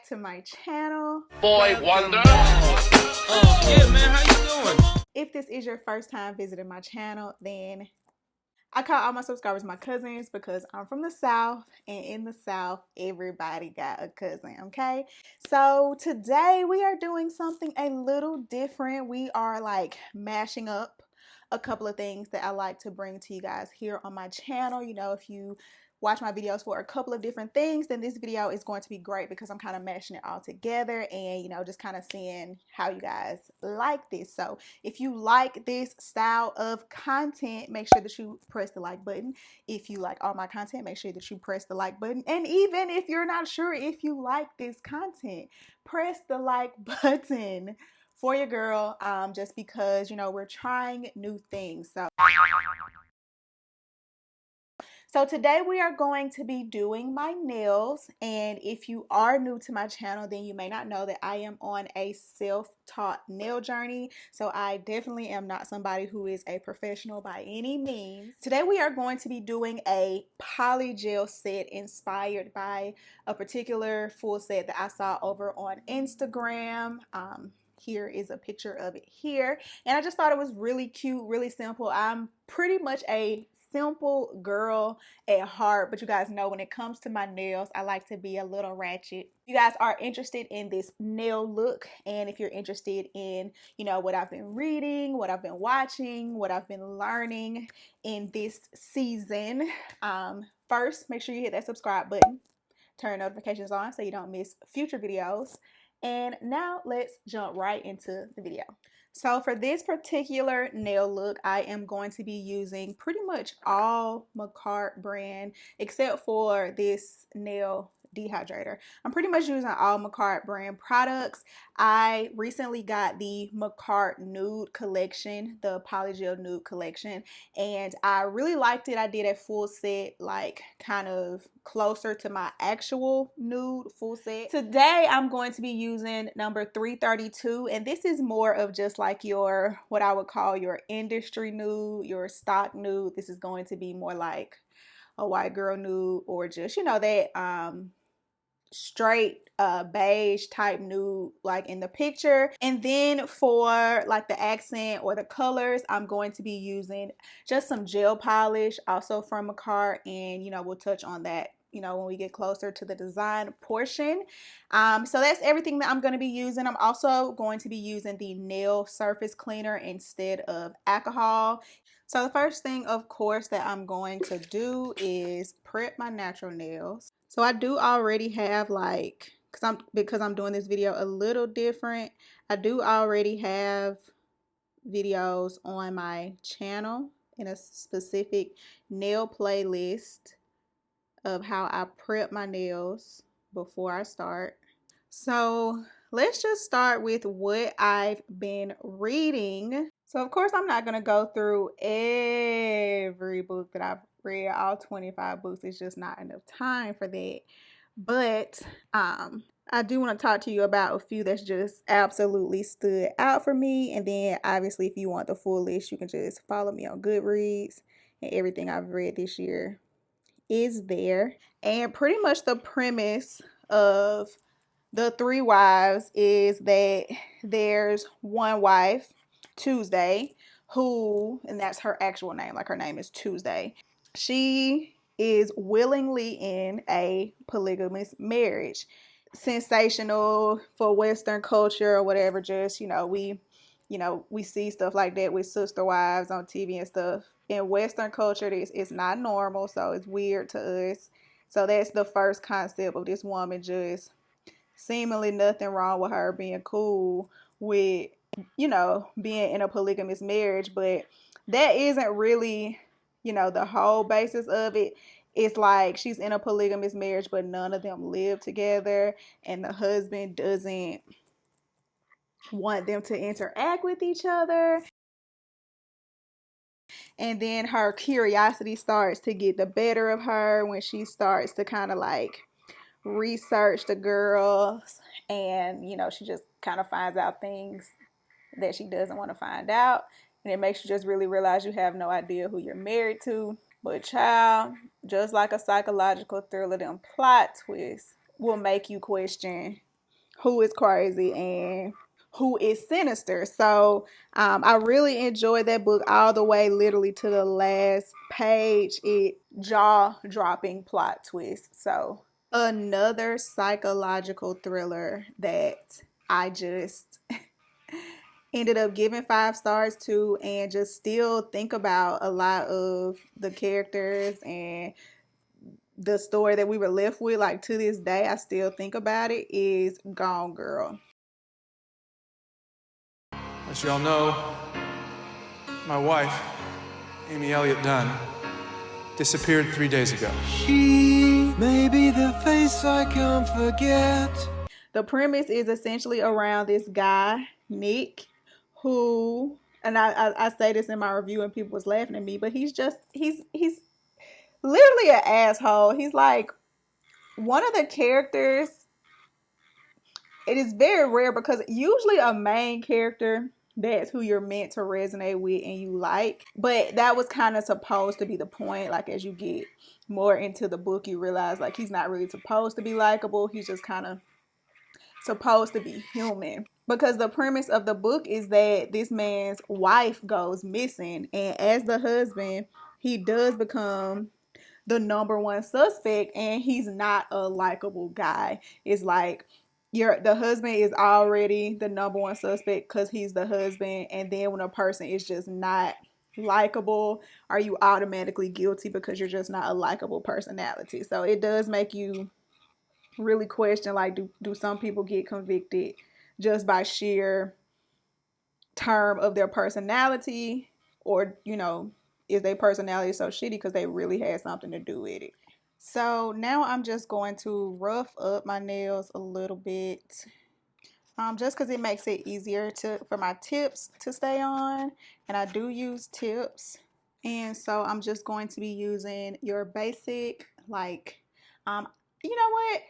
back to my channel. Boy Wonder. Yeah, man, how you doing? If this is your first time visiting my channel, then I call all my subscribers my cousins because I'm from the South, and in the South, everybody got a cousin, okay? So today we are doing something a little different. We are like mashing up a couple of things that I like to bring to you guys here on my channel. You know, if you watch my videos for a couple of different things, then this video is going to be great because I'm kind of mashing it all together and, you know, just kind of seeing how you guys like this. So if you like this style of content, make sure that you press the like button. If you like all my content, make sure that you press the like button. And even if you're not sure if you like this content, press the like button for your girl, just because, you know, we're trying new things. So today we are going to be doing my nails, and if you are new to my channel, then you may not know that I am on a self-taught nail journey. So I definitely am not somebody who is a professional by any means. Today we are going to be doing a polygel set inspired by a particular full set that I saw over on Instagram. Here is a picture of it here, and I just thought it was really cute, really simple. I'm pretty much a simple girl at heart, but you guys know when it comes to my nails, I like to be a little ratchet. You guys are interested in this nail look, and if you're interested in, you know, what I've been reading, what I've been watching, what I've been learning in this season, first make sure you hit that subscribe button, turn notifications on so you don't miss future videos. And now let's jump right into the video. So for this particular nail look, I am going to be using pretty much all Macart brand except for this nail dehydrator. I'm pretty much using all Macart brand products. I recently got the Macart Nude collection, the Polygel Nude collection, and I really liked it. I did a full set, like kind of closer to my actual nude full set. Today I'm going to be using number 332, and this is more of just like your, what I would call your industry nude, your stock nude. This is going to be more like a white girl nude, or just, you know, that straight beige type nude like in the picture. And then for like the accent or the colors, I'm going to be using just some gel polish, also from Macart, and you know, we'll touch on that, you know, when we get closer to the design portion. So that's everything that I'm going to be using. I'm also going to be using the nail surface cleaner instead of alcohol. So the first thing, of course, that I'm going to do is prep my natural nails. So I do already have, like, because I'm doing this video a little different, I do already have videos on my channel in a specific nail playlist of how I prep my nails before I start. So let's just start with what I've been reading. So of course I'm not going to go through every book that I've read, all 25 books. It's just not enough time for that. But I do want to talk to you about a few that's just absolutely stood out for me. And then obviously if you want the full list, you can just follow me on GOODREADS, and everything I've read this year is there. And pretty much the premise of the three wives is that there's one wife, Tuesday, who, and that's her actual name, like her name is Tuesday. She is willingly in a polygamous marriage. Sensational for Western culture or whatever, just, you know, we see stuff like that with sister wives on TV and stuff. In Western culture, it's not normal, so it's weird to us. So that's the first concept of this woman, just seemingly nothing wrong with her being cool with, you know, being in a polygamous marriage. But that isn't really, you know, the whole basis of it. It's like she's in a polygamous marriage, but none of them live together, and the husband doesn't want them to interact with each other. And then her curiosity starts to get the better of her when she starts to kind of like research the girls, and you know, she just kind of finds out things that she doesn't want to find out, and it makes you just really realize you have no idea who you're married to. But child, just like a psychological thriller, them plot twists will make you question who is crazy and who is sinister. So I really enjoyed that book all the way, literally to the last page. It jaw-dropping plot twist. So another psychological thriller that I just ended up giving 5 stars to, and just still think about a lot of the characters and the story that we were left with. Like, to this day, I still think about it, is Gone Girl. As you all know, my wife, Amy Elliott Dunn, disappeared 3 days ago. She may be the face I can't forget. The premise is essentially around this guy, Nick, who, and I say this in my review and people was laughing at me, but he's literally an asshole. He's like one of the characters. It is very rare because usually a main character, that's who you're meant to resonate with and you like. But that was kind of supposed to be the point. Like, as you get more into the book, you realize like he's not really supposed to be likable. He's just kind of supposed to be human. Because the premise of the book is that this man's wife goes missing, and as the husband, he does become the number one suspect, and he's not a likable guy. It's like the husband is already the number one suspect because he's the husband, and then when a person is just not likable, are you automatically guilty because you're just not a likable personality. So it does make you really question, like, do some people get convicted just by sheer term of their personality, or is their personality so shitty because they really had something to do with it. So now I'm just going to rough up my nails a little bit, just because it makes it easier for my tips to stay on, and I do use tips. And so I'm just going to be using your basic, like, you know what?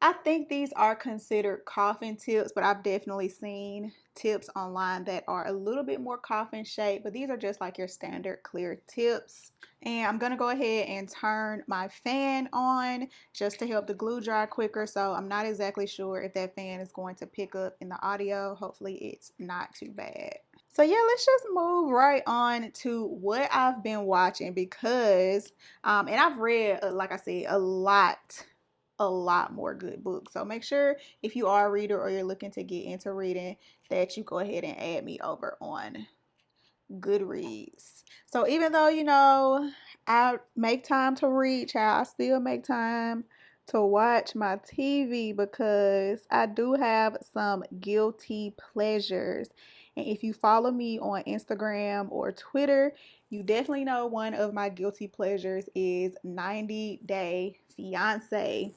I think these are considered coffin tips, but I've definitely seen tips online that are a little bit more coffin shaped, but these are just like your standard clear tips. And I'm going to go ahead and turn my fan on just to help the glue dry quicker. So I'm not exactly sure if that fan is going to pick up in the audio. Hopefully it's not too bad. So yeah, let's just move right on to what I've been watching, because and I've read, like I said, a lot more good books. So make sure if you are a reader or you're looking to get into reading that you go ahead and add me over on GOODREADS. So even though I make time to read, child, I still make time to watch my TV because I do have some guilty pleasures. And if you follow me on Instagram or Twitter, you definitely know one of my guilty pleasures is 90 Day Fiance.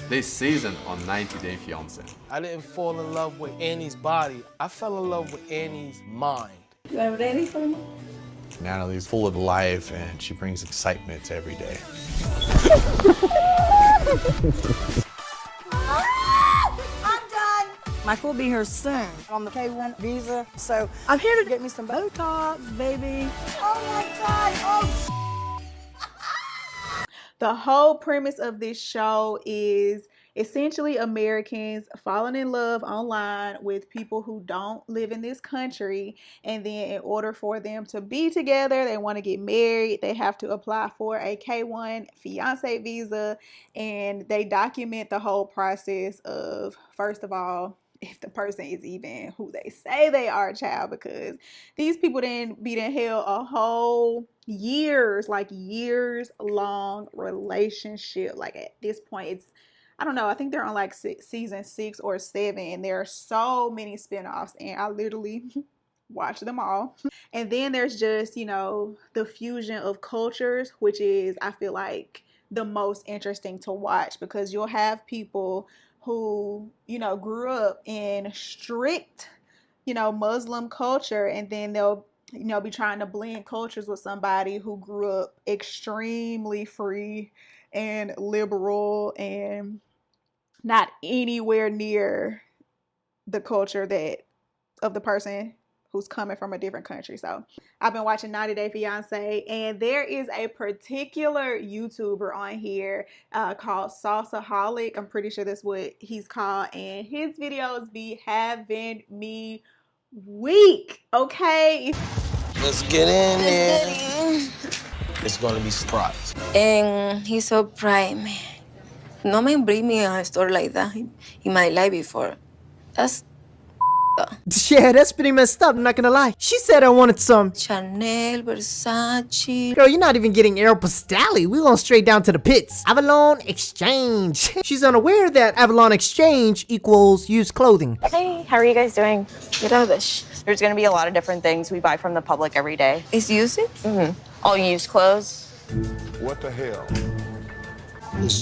This season on 90 Day Fiance. I didn't fall in love with Annie's body. I fell in love with Annie's mind. You ready for me? Natalie's full of life and she brings excitement to every day. I'm done. Michael will be here soon on the K1 visa, so I'm here to get me some Botox, baby. Oh my God, oh. The whole premise of this show is essentially Americans falling in love online with people who don't live in this country, and then in order for them to be together, they want to get married, they have to apply for a K1 fiance visa, and they document the whole process of, first of all, if the person is even who they say they are, child, because these people then be in hell a whole years long relationship. Like, at this point, it's, I don't know, I think they're on like season 6 or 7, and there are so many spinoffs, and I literally watch them all. And then there's just, the fusion of cultures, which is, I feel like, the most interesting to watch, because you'll have people who, grew up in strict, Muslim culture, and then they'll, be trying to blend cultures with somebody who grew up extremely free and liberal and not anywhere near the culture of the person who's coming from a different country. So I've been watching 90 Day Fiance, and there is a particular YouTuber on here called Salsaholic. I'm pretty sure that's what he's called, and his videos be having me weak, okay? Let's get in there. It's gonna be surprise. And he surprised me. No man bring me a store like that in my life before. That's Yeah, that's pretty messed up, I'm not gonna lie. She said I wanted some Chanel, Versace. Girl, you're not even getting Aeropostale. We going straight down to the pits. Avalon Exchange. She's unaware that Avalon Exchange equals used clothing. Hey, how are you guys doing? Gradas. There's gonna be a lot of different things we buy from the public every day. Is used? Mm-hmm. All used clothes. What the hell? It's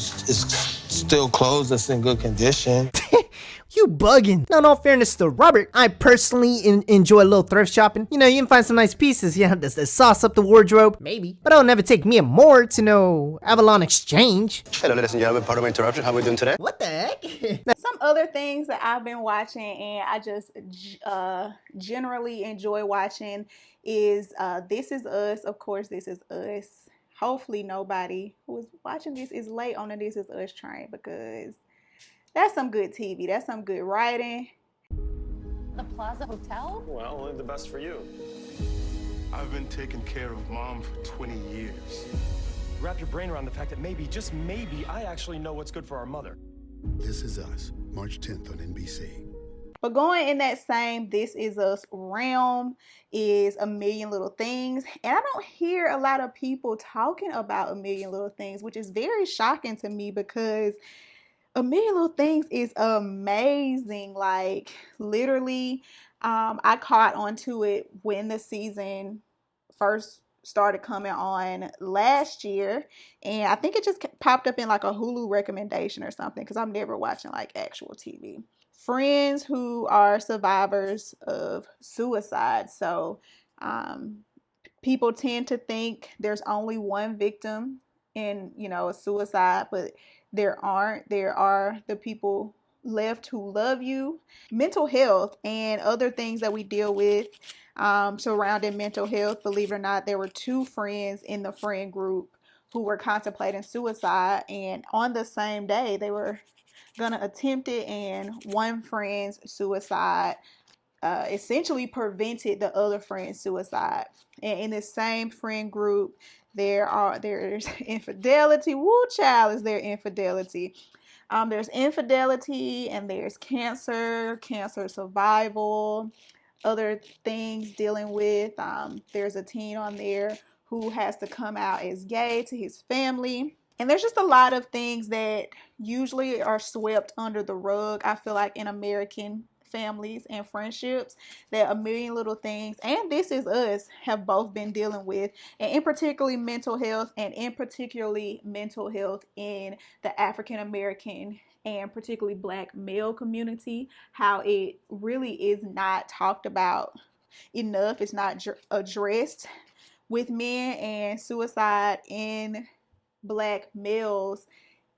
still clothes that's in good condition. You bugging. Now, in all fairness to Robert, I personally enjoy a little thrift shopping. You know, you can find some nice pieces, yeah, that sauce up the wardrobe, maybe. But it'll never take me a more to know Avalon Exchange. Hello, ladies and gentlemen, pardon my interruption. How are we doing today? What the heck? Some other things that I've been watching and I just generally enjoy watching is This Is Us. Of course, This Is Us. Hopefully nobody who is watching this is late on the This Is Us train, because that's some good TV. That's some good writing. The Plaza Hotel? Well, only the best for you. I've been taking care of Mom for 20 years. Wrap your brain around the fact that maybe, just maybe, I actually know what's good for our mother. This Is Us, March 10th on NBC. But going in that same This Is Us realm is A Million Little Things. And I don't hear a lot of people talking about A Million Little Things, which is very shocking to me, because A Million Little Things is amazing. Like, literally, I caught onto it when the season first started coming on last year, and I think it just popped up in like a Hulu recommendation or something, because I'm never watching like actual TV. Friends who are survivors of suicide. So people tend to think there's only one victim in, you know, a suicide, but there aren't. There are the people left who love you. Mental health and other things that we deal with surrounding mental health. Believe it or not, there were 2 friends in the friend group who were contemplating suicide, and on the same day they were gonna attempt it, and one friend's suicide essentially prevented the other friend's suicide. And in the same friend group, there's infidelity. Woo, child, is there infidelity? There's infidelity, and there's cancer survival, other things dealing with. There's a teen on there who has to come out as gay to his family. And there's just a lot of things that usually are swept under the rug, I feel like, in American families and friendships, that A Million Little Things and This Is Us have both been dealing with, and in particularly mental health, and in particularly mental health in the African American and particularly Black male community, how it really is not talked about enough. It's not addressed with men, and suicide in Black males,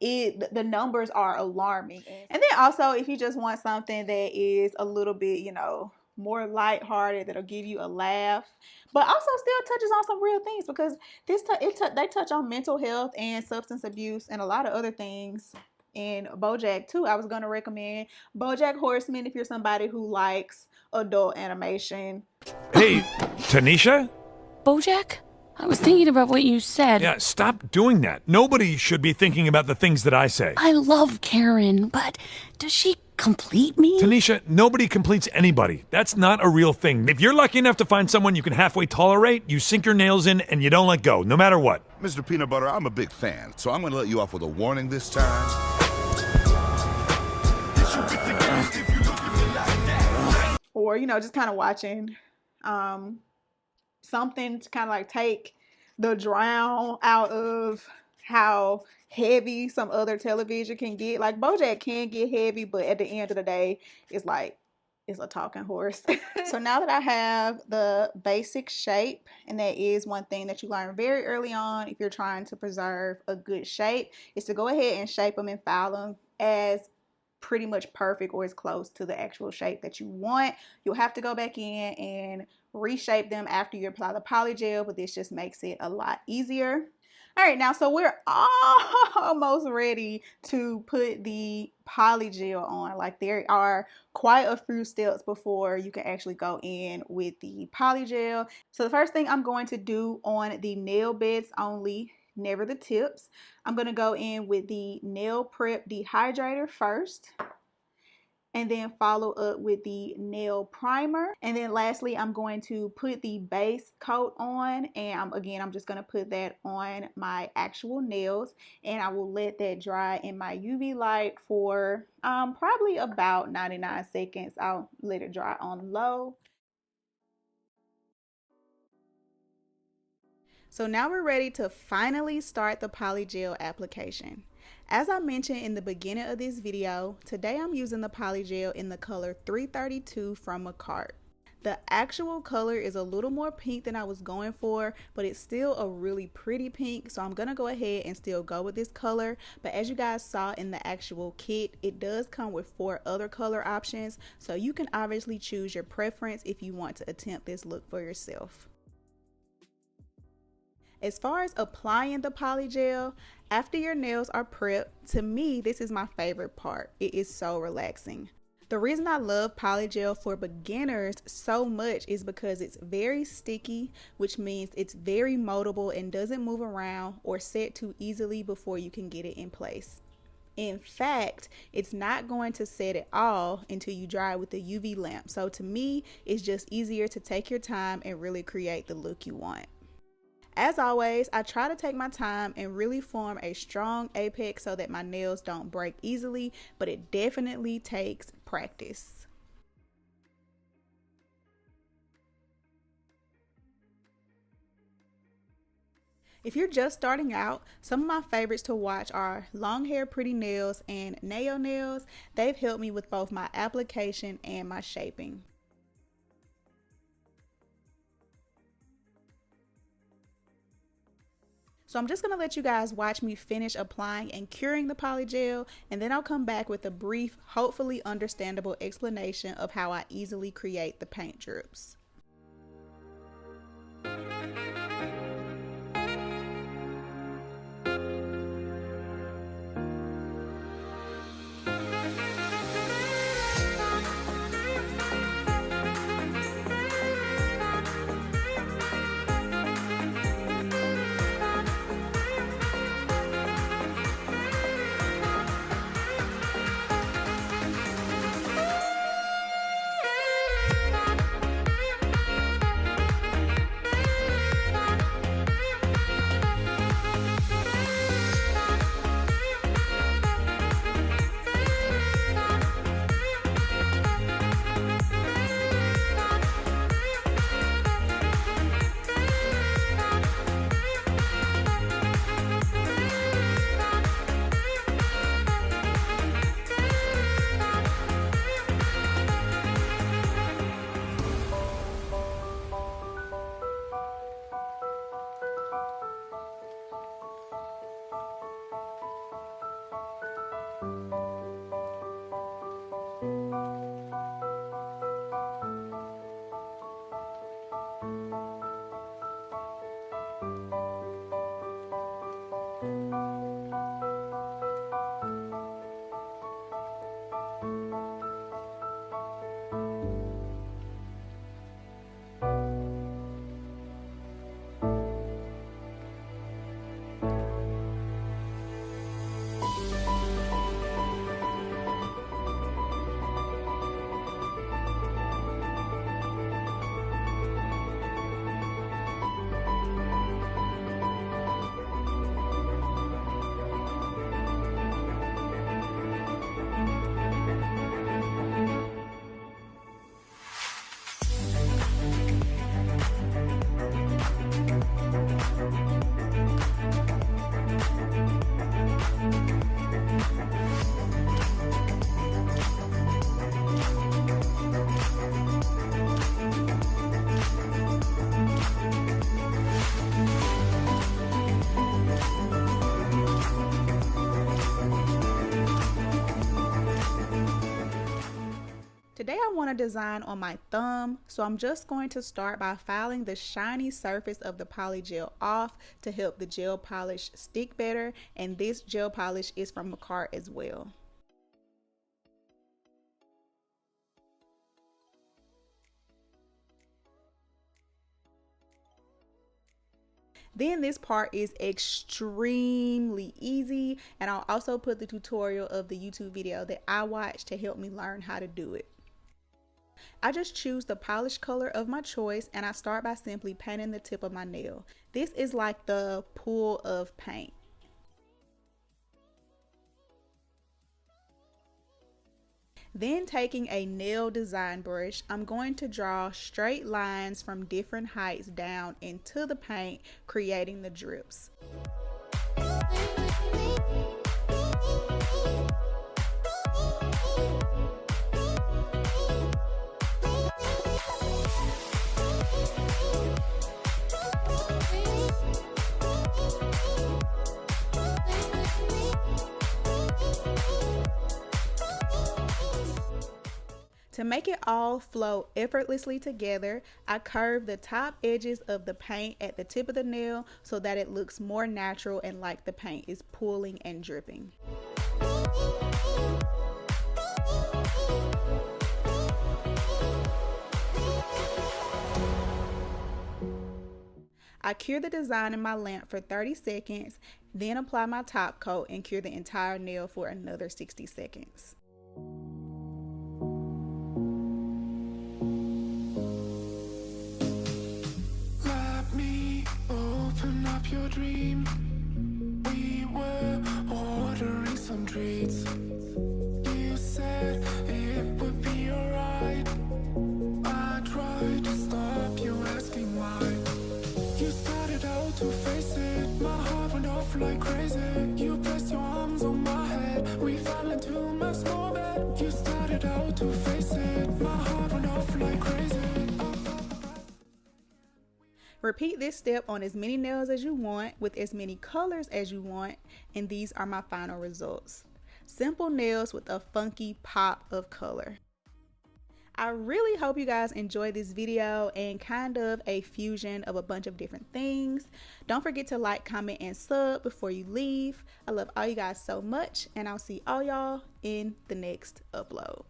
the numbers are alarming. And then also, if you just want something that is a little bit, you know, more lighthearted, that'll give you a laugh, but also still touches on some real things, because they touch on mental health and substance abuse and a lot of other things in BoJack too. I was going to recommend BoJack Horseman if you're somebody who likes adult animation. Hey, Tanisha? BoJack? I was thinking about what you said. Yeah, stop doing that. Nobody should be thinking about the things that I say. I love Karen, but does she complete me? Tanisha, nobody completes anybody. That's not a real thing. If you're lucky enough to find someone you can halfway tolerate, you sink your nails in and you don't let go, no matter what. Mr. Peanut Butter, I'm a big fan, so I'm gonna let you off with a warning this time. Or, you know, just kind of watching something to kind of like take the drown out of how heavy some other television can get. Like, BoJack can get heavy, but at the end of the day, it's like, it's a talking horse. So now that I have the basic shape, and that is one thing that you learn very early on if you're trying to preserve a good shape, is to go ahead and shape them and file them as pretty much perfect or as close to the actual shape that you want. You'll have to go back in and reshape them after you apply the polygel, but this just makes it a lot easier. All right, now, so we're almost ready to put the polygel on. Like, there are quite a few steps before you can actually go in with the polygel. So the first thing I'm going to do on the nail beds only, never the tips, I'm going to go in with the nail prep dehydrator first, and then follow up with the nail primer. And then lastly, I'm going to put the base coat on, and again, I'm just going to put that on my actual nails, and I will let that dry in my UV light for probably about 99 seconds. I'll let it dry on low. So now we're ready to finally start the polygel application. As I mentioned in the beginning of this video, today I'm using the polygel in the color 332 from a cart. The actual color is a little more pink than I was going for, but it's still a really pretty pink, so I'm gonna go ahead and still go with this color. But as you guys saw in the actual kit, it does come with 4 other color options, so you can obviously choose your preference if you want to attempt this look for yourself. As far as applying the polygel, after your nails are prepped, to me, this is my favorite part. It is so relaxing. The reason I love polygel for beginners so much is because it's very sticky, which means it's very moldable and doesn't move around or set too easily before you can get it in place. In fact, it's not going to set at all until you dry it with the UV lamp. So to me, it's just easier to take your time and really create the look you want. As always, I try to take my time and really form a strong apex so that my nails don't break easily, but it definitely takes practice. If you're just starting out, some of my favorites to watch are Long Hair Pretty Nails and Nail Nails. They've helped me with both my application and my shaping. So I'm just going to let you guys watch me finish applying and curing the polygel, and then I'll come back with a brief, hopefully understandable explanation of how I easily create the paint drips. to design on my thumb, so I'm just going to start by filing the shiny surface of the Polygel off to help the gel polish stick better, and this gel polish is from Macart as well. Then this part is extremely easy, and I'll also put the tutorial of the YouTube video that I watched to help me learn how to do it. I just choose the polish color of my choice, and I start by simply painting the tip of my nail. This is like the pool of paint. Then taking a nail design brush, I'm going to draw straight lines from different heights down into the paint, creating the drips. To make it all flow effortlessly together, I curve the top edges of the paint at the tip of the nail so that it looks more natural and like the paint is pooling and dripping. I cure the design in my lamp for 30 seconds, then apply my top coat and cure the entire nail for another 60 seconds. Open up your dream. We were ordering some treats. You said it would be alright. I tried to stop you asking why. You started out to face it. My heart went off like crazy. You placed your arms on my head. We fell into my small bed. You started out to face it. My heart went off like crazy. Repeat this step on as many nails as you want, with as many colors as you want, and these are my final results. Simple nails with a funky pop of color. I really hope you guys enjoyed this video and kind of a fusion of a bunch of different things. Don't forget to like, comment, and sub before you leave. I love all you guys so much, and I'll see all y'all in the next upload.